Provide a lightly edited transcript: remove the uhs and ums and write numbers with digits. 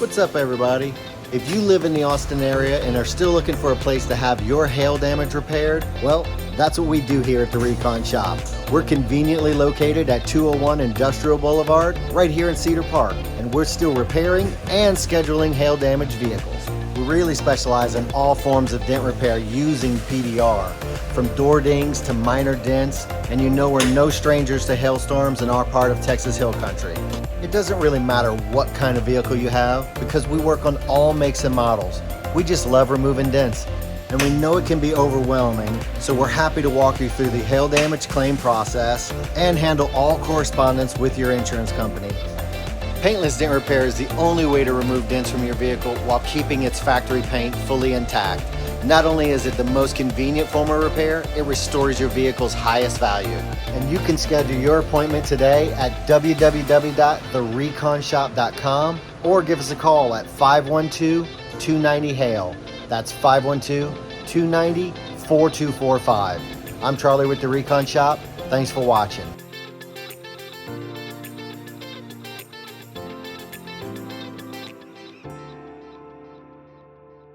What's up, everybody? If you live in the Austin area and are still looking for a place to have your hail damage repaired, well, that's what we do here at the Recon Shop. We're conveniently located at 201 Industrial Boulevard, right here in Cedar Park, and we're still repairing and scheduling hail damaged vehicles. We really specialize in all forms of dent repair using PDR, from door dings to minor dents, and you know we're no strangers to hailstorms in our part of Texas Hill Country. It doesn't really matter what kind of vehicle you have because we work on all makes and models. We just love removing dents, and we know it can be overwhelming, so we're happy to walk you through the hail damage claim process and handle all correspondence with your insurance company. Paintless dent repair is the only way to remove dents from your vehicle while keeping its factory paint fully intact. Not only is it the most convenient form of repair, it restores your vehicle's highest value. And you can schedule your appointment today at www.thereconshop.com or give us a call at 512-290-HAIL. That's 512-290-4245. I'm Charlie with the Recon Shop. Thanks for watching.